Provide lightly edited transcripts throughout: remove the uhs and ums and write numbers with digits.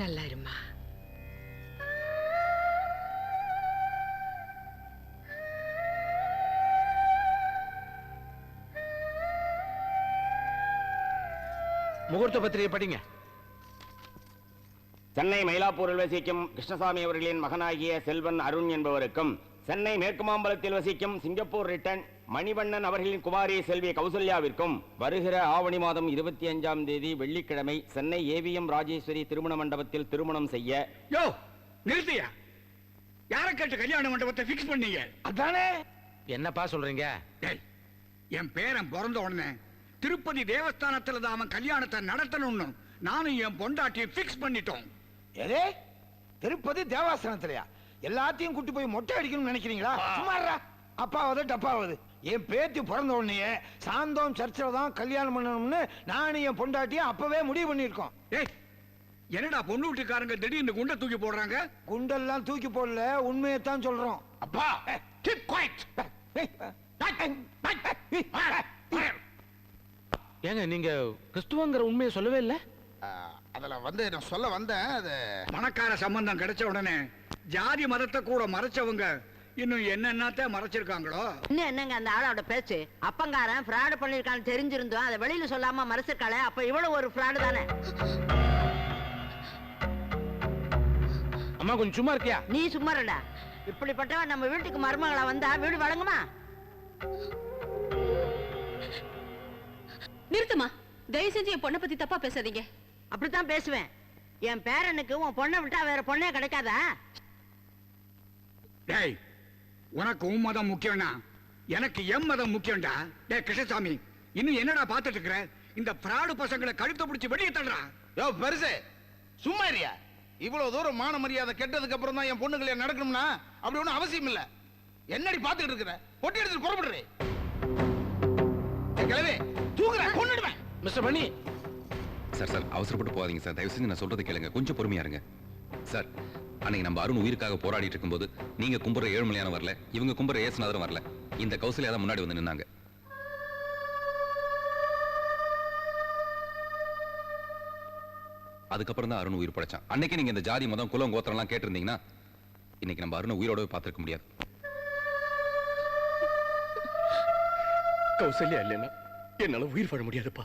நல்லா இருமா. முகூர்த்த பத்திரிகை படிங்க. சென்னை மயிலாப்பூரில் வசிக்கும் கிருஷ்ணசாமி அவர்களின் மகனாகிய செல்வன் அருண் என்பவருக்கும், சென்னை மேற்கு மாம்பலத்தில் வசிக்கும் சிங்கப்பூர் ரிட்டன் மணிவண்ணன் அவர்களின் குமாரி செல்வி கௌசல்யாவிற்கும் வருகிற ஆவணி மாதம் 25ஆம் தேதி வெள்ளிக்கிழமை சென்னை ஏவிஎம் ராஜேஸ்வரி திருமண மண்டபத்தில் திருமணம் செய்ய. யோ நிறுத்தியா? யாரை கேட்டு கல்யாண மண்டபத்தை பிக்ஸ் பண்ணீங்க? அதானே. என்னப்பா சொல்றீங்க? என் பேரன் பிறந்த உடனே திருப்பதி தேவஸ்தானத்துல தான் அவன் கல்யாணத்தை நடத்தணும்னு நானும் என் பொண்டாட்டியை பிக்ஸ் பண்ணிட்டோம். ஏதே திருப்பதி தேவஸ்தானத்திலயா? எல்லாத்தையும் கூட்டி போய் மொட்டை அடிக்கணும்னு நினைக்கிறீங்களா? சும்மாறா. அப்பாவது டப்பாவது. என் பேத்தி பிறந்த உடனே சாந்தோம் சர்ச்சில் தான் கல்யாணம் பண்ணணும்னு நானும் என் பொண்டாட்டியும் அப்பவே முடிவு பண்ணிருக்கோம். என்னடா பொண்ணு வீட்டுக்காரங்க திடீர்னு குண்டை தூக்கி போடுறாங்க? குண்டெல்லாம் தூக்கி போடல, உண்மையை தான் சொல்றோம். அப்பா keep quiet. ஏங்க நீங்க கிறிஸ்துவங்கிற உண்மையை சொல்லவே இல்லை? அதுல நான் சொல்ல வந்தேன். அது பணக்கார சம்பந்தம் கிடைச்ச உடனே ஜாதி மதத்தை கூட மறைச்சவங்க இன்னும் என்னென்னத்த மறைச்சிருக்காங்களோ. இன்னும் என்னங்க அந்த ஆளோட பேச்சு? அப்பங்காரன் ஃப்ராடு பண்ணிருக்கான்னு தெரிஞ்சிருந்தோம் அதை வெளியில சொல்லாம மறைச்சிருக்காளே, அப்ப இவ்வளவு ஒரு ஃப்ராடு தானே. அம்மா கொஞ்சம் சும்மா இருக்கியா? நீ சும்மா இருடா. இப்படிப்பட்டவன் நம்ம வீட்டுக்கு மருமகளா வந்தா வீடு வழங்குமா? நிறுத்துமா, தயவு செஞ்சு என் பொண்ணை பத்தி தப்பா பேசாதீங்க. அப்படித்தான் பேசுவேன். என் பேரனுக்கு உன் பொண்ணை விட்டா வேற பொண்ணே கிடைக்காதா? டேய், உனக்கு உன் மதம் முக்கியம்னா எனக்கு எம் மதம் முக்கியம்டா. டேய் கிருஷ்ணசாமி, இன்னும் என்னடா பாத்துட்டு இருக்கிற? இந்த பிராடு பசங்களை கழுத்தை பிடிச்சி வெளியே தள்ளுறா. யோ பெருசே, சும்மா இருயா. இவ்வளவு தூரம் மான மரியாதை கெட்டதுக்கு அப்புறம் தான் என் பொண்ணு கல்யாணம் நடக்கணும்னா அப்படி ஒன்றும் அவசியம் இல்ல. என்னடி பாத்துக்கிட்டு இருக்கிற? பொட்டி எடுத்து புறப்படுறே. கிளவே தூக்குறேன், கொன்னுடுவேன். மிஸ்டர் பண்ணி. சார் சார் அவசரப்பட்டு போகாதீங்க சார். தயவு செஞ்சு நான் சொல்றதை கேளுங்க, கொஞ்சம் பொறுமையா இருங்க சார். அன்னைக்கு நம்ம அருண் உயிருக்காக போராடிட்டு இருக்கும்போது நீங்க கும்புற ஏழுமலையான வரல, இவங்க கும்புற ஏசுநாதரும் வரல. இந்த கௌசல்யா தான் முன்னாடி வந்து நின்னாங்க. அதுக்கப்புறம் தான் அருண் உயிர் படைச்சான். அன்னைக்கு நீங்க இந்த ஜாதி மதம் குலம் கோத்திரம் எல்லாம் கேட்டிருந்தீங்கன்னா இன்னைக்கு நம்ம அருண் உயிரோட பார்த்திருக்க முடியாது. கௌசல்யா இல்லைன்னா என்னால உயிர் வாழ முடியாதுப்பா.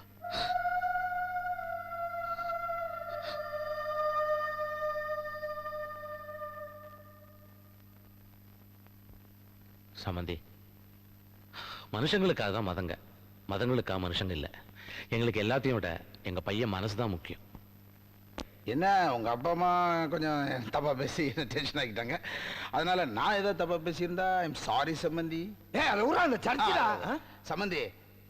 சமந்தி, மனுஷங்களுக்காக தான் மதங்க, மதங்களுக்காக மனுஷங்க இல்லை. எங்களுக்கு எல்லாத்தையும் விட எங்க பையன் மனசுதான் முக்கியம். என்ன உங்க அப்பா அம்மா கொஞ்சம் தப்பா பேசி டென்ஷன் ஆகிட்டாங்க. அதனால நான் ஏதோ தப்பா பேசியிருந்தா ஐம் சாரி சம்பந்தி. அந்த சர்ச்சிடா சம்பந்தி,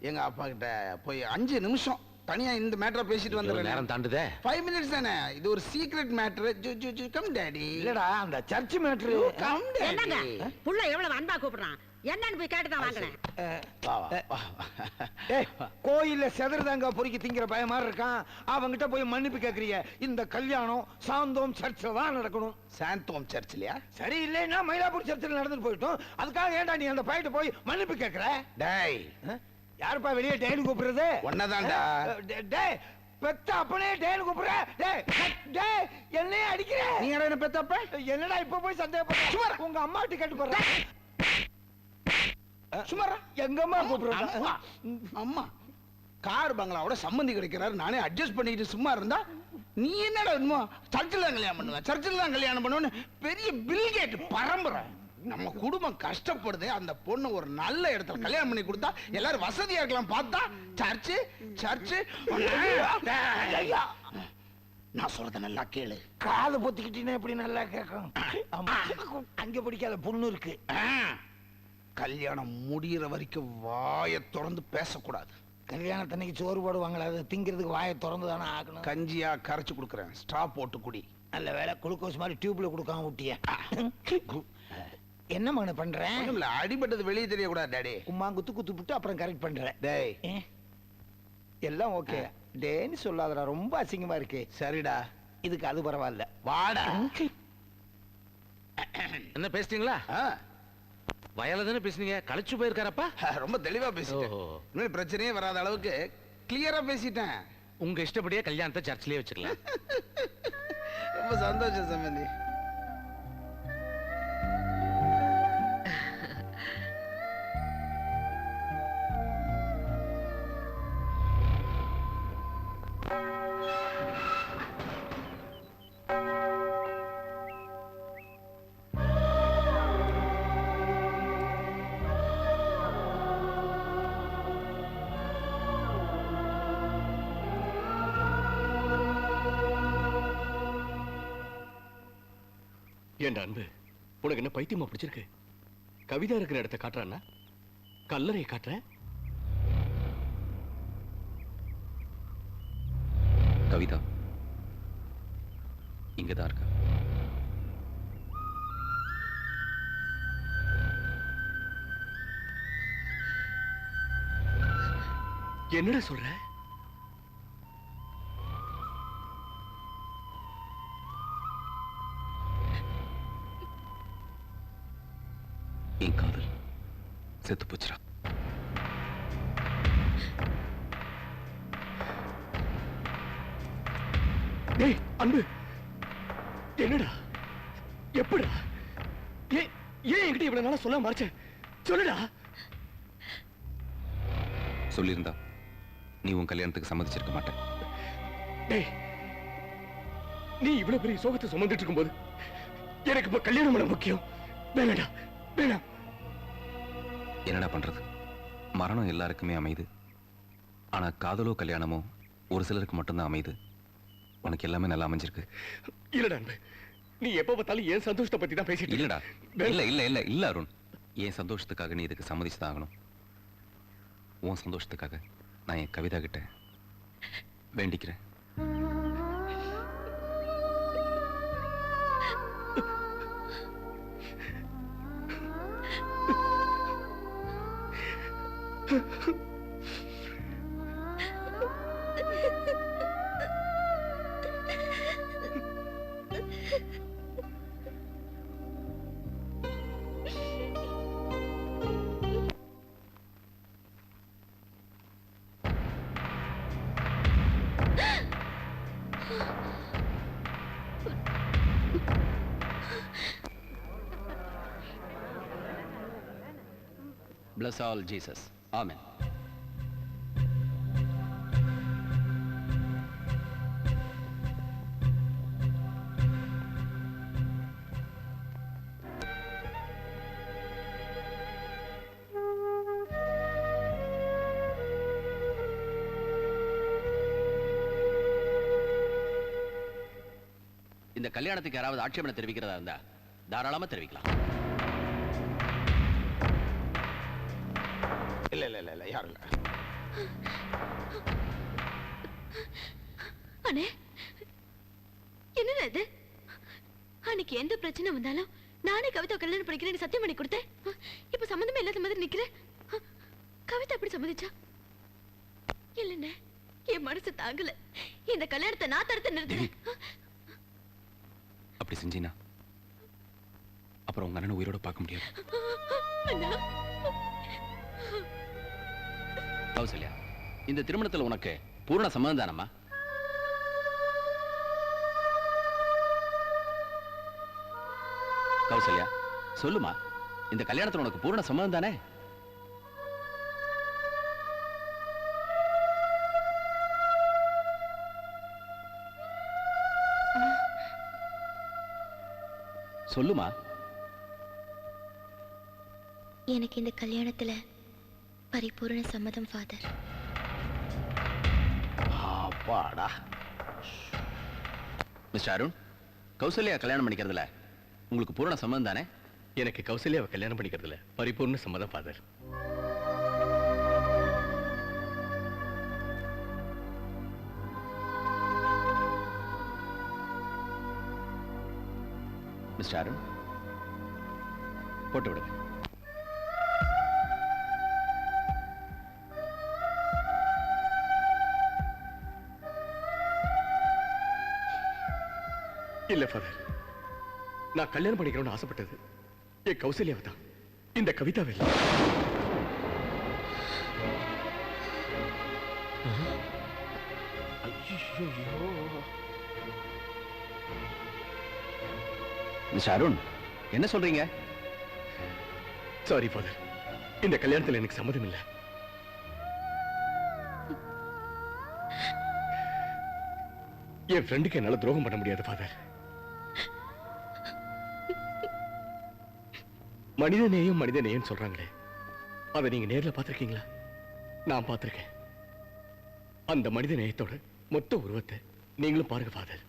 எங்க அப்பா கிட்ட போய் 5 நிமிஷம் தனியா இந்த மேட்டரை பேசிட்டு வந்துடுறேன். நேரம் தாண்டுதே. 5 மினிட்ஸ் தானே, இது ஒரு சீக்ரெட் மேட்டர். Come daddy. இல்லடா அந்த சர்ச் மேட்டர். கம் என்னங்க டாடி. புள்ள எவ்வளவு அன்பா கூப்பிடுறான், என்னன்னு போய் கேட்டு தான் வாங்கினேன். கோயில்ல செதறதாங்க பொறுக்கி திங்கிற பய மாதிரி இருக்கான். அவங்கிட்ட போய் மன்னிப்பு கேக்குறீங்க. இந்த கல்யாணம் சாந்தோம் சர்ச்சில் தான் நடக்கணும். சாந்தோம் சர்ச்சிலையா? சரி இல்லைன்னா மயிலாப்பூர் சர்ச்சில் நடந்துட்டு போயிட்டோம். அதுக்காக ஏன்டா நீ அந்த பையட்ட போய் மன்னிப்பு கேக்குற? டேய், யாருப்பா வெளியே டேன்னு கூப்பிடுறது? ஒன்னதான்டா. டேய் பெத்த அப்பனே டேன்னு கூப்பிடுற? டேய் என்னையே அடிக்கிற நீ என்ன பெத்த அப்ப? என்னடா இப்ப போய் சந்தேகப்படுற? உங்க அம்மாட்ட கேட்டு போற. சும்மாரா எங்க அம்மா கூப்பிடுற? அம்மா கார் பங்களாவோட சம்பந்தி கிடைக்கிறாரு, நானே அட்ஜஸ்ட் பண்ணிக்கிட்டு சும்மா இருந்தா நீ என்னடா இன்னும் சர்ச்சில் தான் கல்யாணம் பண்ணுவேன், சர்ச்சில் தான் கல்யாணம் பண்ணுவேன்னு பெரிய பில்கேட் பரம்பரை. நம்ம குடும்பம் கஷ்டப்படுது, அந்த பொண்ணு ஒரு நல்ல இடத்துல கல்யாணம் பண்ணி கொடுத்தா எல்லாரும் வசதியா இருக்கலாம். பார்த்தா சர்ச்சு சர்ச்சு. நான் சொல்றத நல்லா கேளு. காது பொத்திக்கிட்டீங்கன்னா எப்படி நல்லா கேட்கும். அங்க பிடிக்காத பொண்ணு இருக்கு. கல்யாணம் முடிகிற வரைக்கும் வாயை திறந்து பேசக்கூடாது. கல்யாணத்தன்னைக்கு சோறு போடுவாங்களா, அது திங்கிறதுக்கு வாயை திறந்து தானே ஆகணும். கஞ்சியா கரைச்சு கொடுக்குறேன், ஸ்ட்ரா போட்டு குடி. நல்ல வேலை குளுக்கோஸ் மாதிரி டியூப்ல கொடுக்காம விட்டிய. என்ன மகன பண்றேன்? அடிபட்டது வெளியே தெரியக்கூடாது டாடி. உமா குத்து குத்து விட்டு அப்புறம் கரெக்ட் பண்றேன். டேய் எல்லாம் ஓகே. டேன்னு சொல்லாதடா, ரொம்ப அசிங்கமா இருக்கு. சரிடா, இதுக்கு அது பரவாயில்ல. வாடா. என்ன பேசுறீங்களா? வயல தானே பேசுனீங்க, களைச்சு போயிருக்காரப்பா. ரொம்ப தெளிவா பேசிட்டேன். பிரச்சனையே வராத அளவுக்கு கிளியரா பேசிட்டேன். உங்க இஷ்டப்படியே கல்யாணத்தை சர்ச்சிலே வச்சுக்கலாம். ரொம்ப சந்தோஷம் சம்பந்தி. ஏண்டா அன்பு, உனக்கு என்ன பைத்தியமா பிடிச்சிருக்கு? கவிதா இருக்கிற இடத்த காட்டுறான்னா கல்லறையை காட்டுற? கவிதா இங்கதான் இருக்கா. என்னடா சொல்ற? என் காதல் செத்து போச்சுடா. டேய் அன்பு, என்னடா எப்படா ஏன் என்கிட்ட இவ்வளவு நாளா சொல்ல மறைச்ச? சொல்லுடா. சொல்லியிருந்தா நீ உன் கல்யாணத்துக்கு சம்மதிச்சிருக்க மாட்டேன். டேய், நீ இவ்வளவு பெரிய சோகத்தை சுமந்துட்டு இருக்கும்போது எனக்கு இப்ப கல்யாணம் பண்ண முக்கியம். வேணாடா, வேணாம். என்னடா பண்றது? மரணம் எல்லாருக்குமே அமையுது. ஆனா காதலோ கல்யாணமோ ஒரு சிலருக்கு மட்டும்தான் அமையுது. உனக்கு எல்லாமே நல்லா அமைஞ்சிருக்கு. இல்லடா அன்பு, நீ எப்ப பார்த்தாலும் என் சந்தோஷத்தை பத்தி தான் பேசிட்டு இல்லடா. இல்ல இல்ல இல்ல இல்ல அருண், என் சந்தோஷத்துக்காக நீ இதுக்கு சம்மதிச்சுதான் ஆகணும். உன் சந்தோஷத்துக்காக நான் என் கவிதா கிட்ட வேண்டிக்கிறேன். Bless all Jesus. Amen. இந்த கல்யாணத்துக்கு யாராவது ஆட்சேபனை தெரிவிக்கிறதா இருந்தா தாராளமா தெரிவிக்கலாம். இல்ல இல்ல இல்ல இல்ல யாரும் இல்ல. அண்ணே, என்னடா இது? அன்னைக்கு எந்த பிரச்சனை வந்தாலும் நானே கவிதா கல்யாணம் பண்ணிக்கிறேன்னு சத்தியம் பண்ணி கொடுத்தேன். இப்ப சம்மந்தமே இல்லாத மாதிரி நிக்கிறேன். கவிதா எப்படி சம்மதிச்சா? இல்லண்ணே, என் மனசு தாங்கல. இந்த கல்யாணத்தை நான் தடுத்து நிறுத்தினேன். அப்படி செஞ்சினா அப்புறம் உங்க அண்ணனை உயிரோட பார்க்க முடியாது. அண்ணா, கௌசல்யா, இந்த திருமணத்துல உனக்கு பூர்ண சம்மதம் தானம்மா? கௌசல்யா, சொல்லுமா, இந்த கல்யாணத்துல உனக்கு பூர்ண சம்மதம் தானே? சொல்லுமா. எனக்கு இந்த கல்யாணத்துல பரிபூரண சம்மதம் ஃபாதர். அப்பாடா. மிஸ்டர் அருண், கௌசல்யா கல்யாணம் பண்ணிக்கிறதுல உங்களுக்கு பூரண சம்மதம் தானே? எனக்கு கௌசல்யாவை கல்யாணம் பண்ணிக்கிறதுல பரிபூர்ண சம்மதம் ஃபாதர். மிஸ்டர் அருண், போட்டு விடுங்க. இல்ல ஃபாதர், நான் கல்யாணம் பண்ணிக்கிறோம்னு ஆசைப்பட்டது என் கௌசல்யாவை தான், இந்த கவிதாவை இல்லை. மிஸ்டர் அருண், என்ன சொல்றீங்க? சாரி ஃபாதர், இந்த கல்யாணத்துல எனக்கு சம்மதம் இல்லை. என் ஃப்ரெண்டுக்கு என்னால துரோகம் பண்ண முடியாது ஃபாதர். மனிதநேயம் மனிதநேயம் சொல்றாங்களே, அதை நீங்க நேர்ல பார்த்திருக்கீங்களா? நான் பார்த்திருக்கேன். அந்த மனித நேயத்தோட மொத்த உருவத்தை நீங்களும் பாருங்க ஃபாதர்.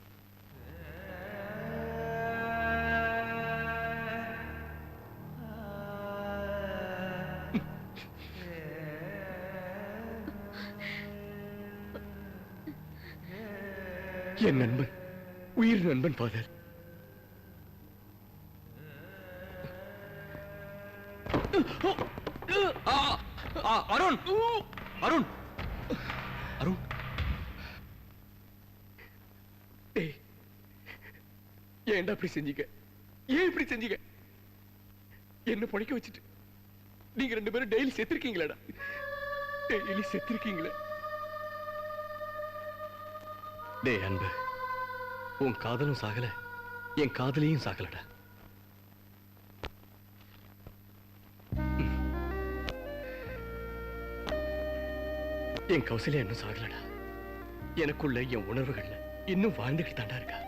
என் நண்பன், உயிர் நண்பன் ஃபாதர். அருண், அருண், அருண், ஏன்டா இப்படி செஞ்சீங்க? ஏன் இப்படி செஞ்சீங்க? என்ன பழிக்க வச்சுட்டு நீங்க ரெண்டு பேரும் டெய்லி செத்துருக்கீங்களாடா? டெய்லி செத்துருக்கீங்களே. டேய் அன்பு, உன் காதலும் சாகல, என் காதலையும் சாகலடா. என் கௌசல்யா இன்னும் சாகலடா. எனக்குள்ள என் உணர்வுகள்ல இன்னும் வாழ்ந்துகிட்டு தாண்டா இருக்கா.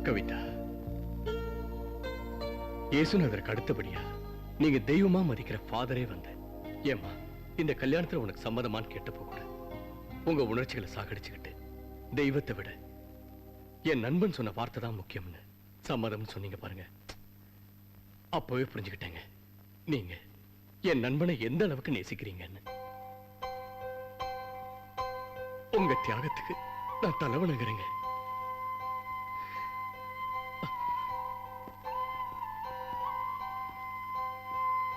கவிதா, இயேசுநாதருக்கு அடுத்தபடியா நீங்க தெய்வமா மதிக்கிற ஃபாதரே வந்து, ஏமா இந்த கல்யாணத்துல உனக்கு சம்மதமான்னு கேட்டப்போ கூட உங்க உணர்ச்சிகளை சாகடிச்சுக்கிட்டு தெய்வத்தை விட என் நண்பன் சொன்ன வார்த்தை தான் முக்கியம்னு சம்மதம் சொன்னீங்க பாருங்க. அப்பவே புரிஞ்சுக்கிட்டேங்க நீங்க என் நண்பனை எந்த அளவுக்கு நேசிக்கிறீங்கன்னு. உங்க தியாகத்துக்கு நான் தலைவணங்குறேங்க.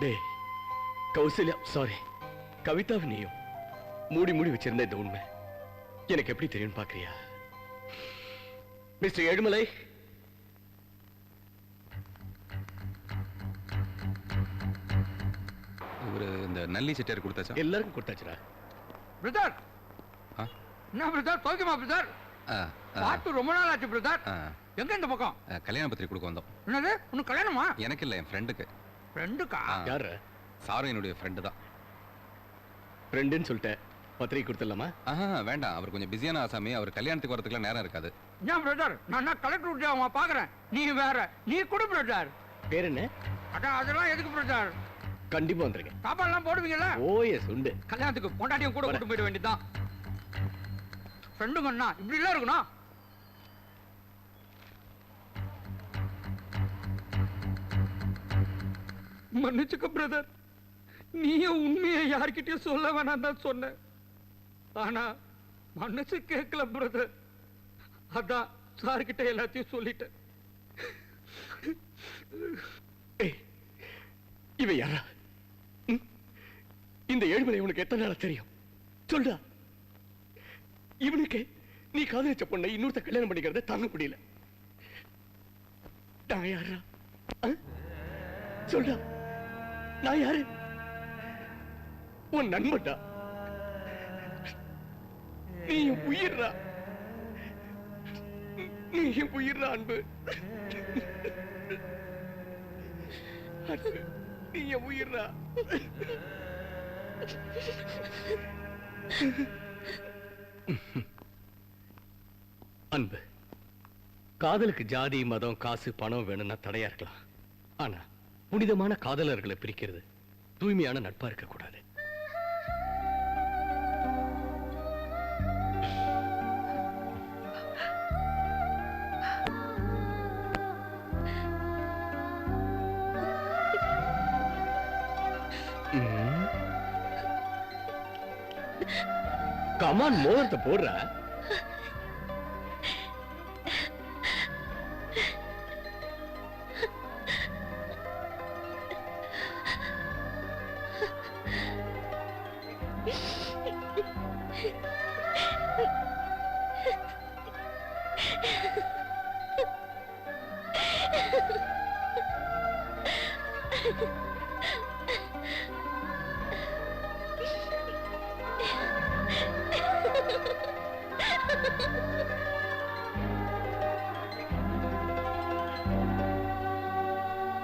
டேய் கௌசல்யா, சாரி கவிதாவை நீயும் மூடி மூடி வச்சிருந்த இந்த உண்மை எனக்கு எப்படி தெரியும் பாக்குறியா? மிஸ்டர் ஏழுமலை, இவரு இந்த நல்லி செட்டியார் கொடுத்தாச்சா? எல்லாருக்கும் கொடுத்தாச்சுடா. பிரதர், என்ன பிரதர் சௌக்கியமா பிரதர்? பார்த்து ரொம்ப நாள் ஆச்சு பிரதர். எங்க இந்த பக்கம்? கல்யாண பத்திரிக்கை கொடுக்க வந்தோம். என்னது, உனக்கு கல்யாணமா? எனக்கு இல்ல, என் ஃப்ரெண்டுக்கு. ஃப்ரெண்டுக்கா? யாரு? சாரு என்னுடைய ஃப்ரெண்டு தான். ஃப்ரெண்டுன்னு சொல்லிட்டேன், பத்திரிக்கை கொடுத்துடலாமா? வேண்டாம், அவர் கொஞ்சம் பிஸியான ஆசாமி, அவர் கல்யாணத்துக்கு வரதுக்குலாம் நேரம் இருக்காது. ஏன் பிரதர், நான் கலெக்டர் உத்தியோகமா பாக்குறேன், நீ வேற. நீ கொடு பிரதர். பேர் என்ன? அதான் அதெல்லாம் எதுக்கு பிரதர்? கண்டிப்பா வந்துருங்க. சாப்பாடுலாம் போடுவீங்கல்ல? ஓயே சுண்டு. கல்யாணத்துக்கு பொண்டாட்டியும் கூட கூட்டு போயிட வேண்டியதுதான். ஃப்ரெண்டுங்கன்னா இப்படி எல்லாம் இருக்கணும். மன்னிச்சுக்க பிரதர், நீயும் உண்மையை யார்கிட்டயும் சொல்ல வேணாம் தான் சொன்ன. ஆனா மனசு கேட்கல பிரதர், அதான் சார்கிட்ட எல்லாத்தையும் சொல்லிட்டேன். இவன் யாரா? இந்த ஏழுமலை உனக்கு எத்தனை நாளா தெரியும்? சொல்றா. இவனுக்கு நீ காதலிச்ச பொண்ணை இன்னொருத்த கல்யாணம் பண்ணிக்கிறத தாங்க முடியல. நான் யாரா? சொல்றா, நான் யாரு? உன் நண்பன்டா. நீ என் உயிர்றா, நீ என் உயிர்றா அன்பு. அன்பு, நீ என் உயிர்றா. அன்பு, காதலுக்கு ஜாதி மதம் காசு பணம் வேணும்னா தடையா இருக்கலாம். ஆனா புனிதமான காதலர்களை பிரிக்கிறது தூய்மையான நட்பா இருக்க கூடாது. கமான், மோதிரத்தை போடுற. Ha ha ha!